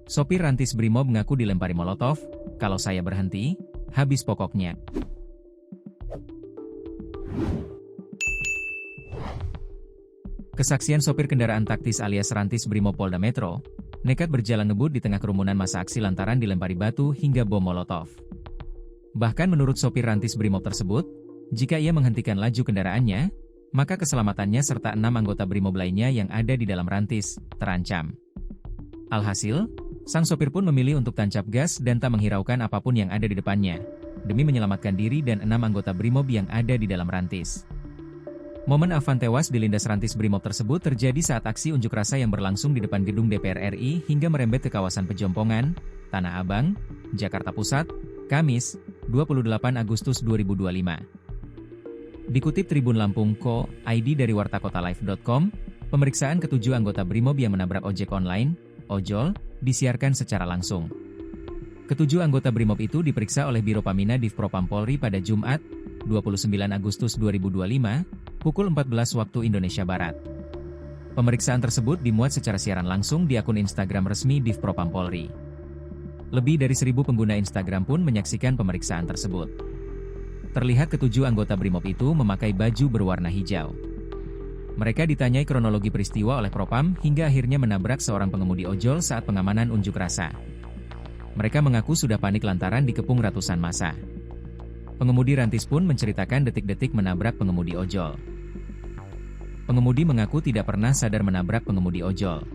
Sopir Rantis Brimob mengaku dilempari molotov, kalau saya berhenti, habis pokoknya. Kesaksian sopir kendaraan taktis alias Rantis Brimob Polda Metro, nekat berjalan ngebut di tengah kerumunan massa aksi lantaran dilempari batu hingga bom molotov. Bahkan menurut sopir Rantis Brimob tersebut, jika ia menghentikan laju kendaraannya, maka keselamatannya serta 6 anggota Brimob lainnya yang ada di dalam Rantis terancam. Alhasil, sang sopir pun memilih untuk tancap gas dan tak menghiraukan apapun yang ada di depannya, demi menyelamatkan diri dan 6 anggota Brimob yang ada di dalam Rantis. Momen Afan tewas dilindas Rantis Brimob tersebut terjadi saat aksi unjuk rasa yang berlangsung di depan gedung DPR RI hingga merembet ke kawasan Pejompongan, Tanah Abang, Jakarta Pusat, Kamis, 28 Agustus 2025. Dikutip Tribun Lampung Co.id dari wartakotalive.com, pemeriksaan ketujuh anggota Brimob yang menabrak ojek online, ojol, disiarkan secara langsung. Ketujuh anggota Brimob itu diperiksa oleh Biro Pamina Div Propam Polri pada Jumat, 29 Agustus 2025, pukul 14 waktu Indonesia Barat. Pemeriksaan tersebut dimuat secara siaran langsung di akun Instagram resmi Div Propam Polri. Lebih dari 1.000 pengguna Instagram pun menyaksikan pemeriksaan tersebut. Terlihat ketujuh anggota Brimob itu memakai baju berwarna hijau. Mereka ditanyai kronologi peristiwa oleh Propam hingga akhirnya menabrak seorang pengemudi ojol saat pengamanan unjuk rasa. Mereka mengaku sudah panik lantaran dikepung ratusan massa. Pengemudi Rantis pun menceritakan detik-detik menabrak pengemudi ojol. Pengemudi mengaku tidak pernah sadar menabrak pengemudi ojol.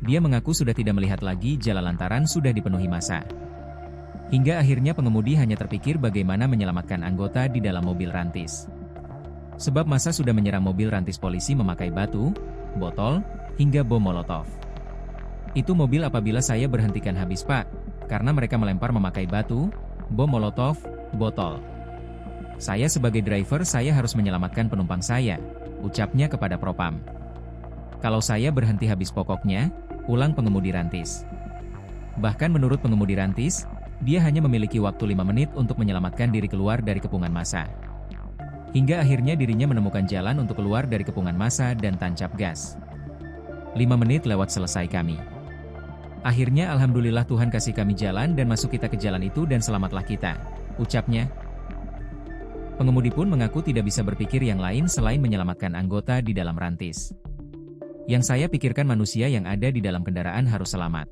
Dia mengaku sudah tidak melihat lagi jalan lantaran sudah dipenuhi massa. Hingga akhirnya pengemudi hanya terpikir bagaimana menyelamatkan anggota di dalam mobil Rantis. Sebab massa sudah menyerang mobil Rantis polisi memakai batu, botol, hingga bom molotov. Itu mobil apabila saya berhentikan habis Pak, karena mereka melempar memakai batu, bom molotov, botol. Saya sebagai driver saya harus menyelamatkan penumpang saya, ucapnya kepada Propam. Kalau saya berhenti habis pokoknya, ulang pengemudi Rantis. Bahkan menurut pengemudi Rantis, dia hanya memiliki waktu 5 menit untuk menyelamatkan diri keluar dari kepungan massa. Hingga akhirnya dirinya menemukan jalan untuk keluar dari kepungan massa dan tancap gas. 5 menit lewat selesai kami. Akhirnya alhamdulillah Tuhan kasih kami jalan dan masuk kita ke jalan itu dan selamatlah kita, ucapnya. Pengemudi pun mengaku tidak bisa berpikir yang lain selain menyelamatkan anggota di dalam Rantis. Yang saya pikirkan manusia yang ada di dalam kendaraan harus selamat.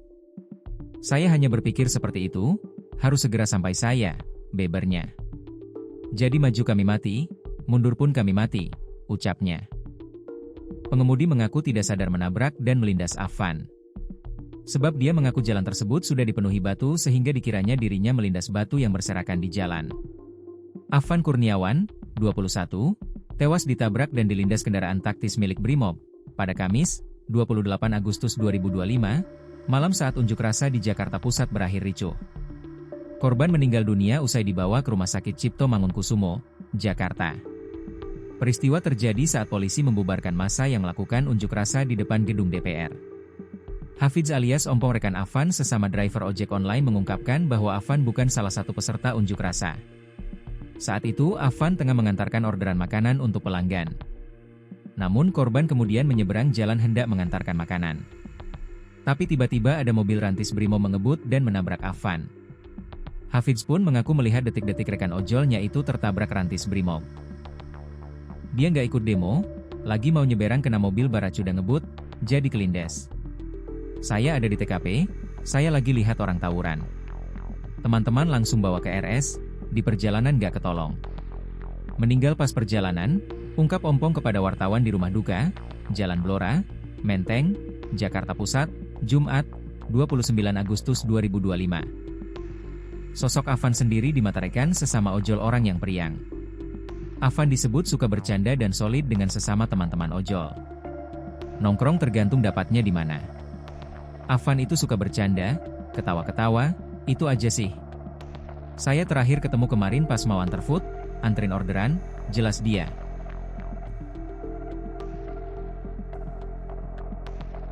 Saya hanya berpikir seperti itu, harus segera sampai saya, bebernya. Jadi maju kami mati, mundur pun kami mati, ucapnya. Pengemudi mengaku tidak sadar menabrak dan melindas Afan. Sebab dia mengaku jalan tersebut sudah dipenuhi batu sehingga dikiranya dirinya melindas batu yang berserakan di jalan. Afan Kurniawan, 21, tewas ditabrak dan dilindas kendaraan taktis milik Brimob pada Kamis, 28 Agustus 2025, malam saat unjuk rasa di Jakarta Pusat berakhir ricuh. Korban meninggal dunia usai dibawa ke Rumah Sakit Cipto Mangunkusumo, Jakarta. Peristiwa terjadi saat polisi membubarkan massa yang melakukan unjuk rasa di depan gedung DPR. Hafidz alias Ompong rekan Afan sesama driver ojek online mengungkapkan bahwa Afan bukan salah satu peserta unjuk rasa. Saat itu Afan tengah mengantarkan orderan makanan untuk pelanggan. Namun korban kemudian menyeberang jalan hendak mengantarkan makanan. Tapi tiba-tiba ada mobil Rantis Brimob mengebut dan menabrak Afan. Hafidz pun mengaku melihat detik-detik rekan ojolnya itu tertabrak Rantis Brimob. Dia nggak ikut demo, lagi mau nyeberang kena mobil baracuda ngebut, jadi kelindes. Saya ada di TKP, saya lagi lihat orang tawuran. Teman-teman langsung bawa ke RS, di perjalanan nggak ketolong. Meninggal pas perjalanan, ungkap Ompong kepada wartawan di rumah duka, Jalan Blora, Menteng, Jakarta Pusat, Jumat, 29 Agustus 2025. Sosok Afan sendiri dimata rekan sesama ojol orang yang periang. Afan disebut suka bercanda dan solid dengan sesama teman-teman ojol. Nongkrong tergantung dapatnya di mana. Afan itu suka bercanda, ketawa-ketawa, itu aja sih. Saya terakhir ketemu kemarin pas mau antar food, anterin orderan, jelas dia.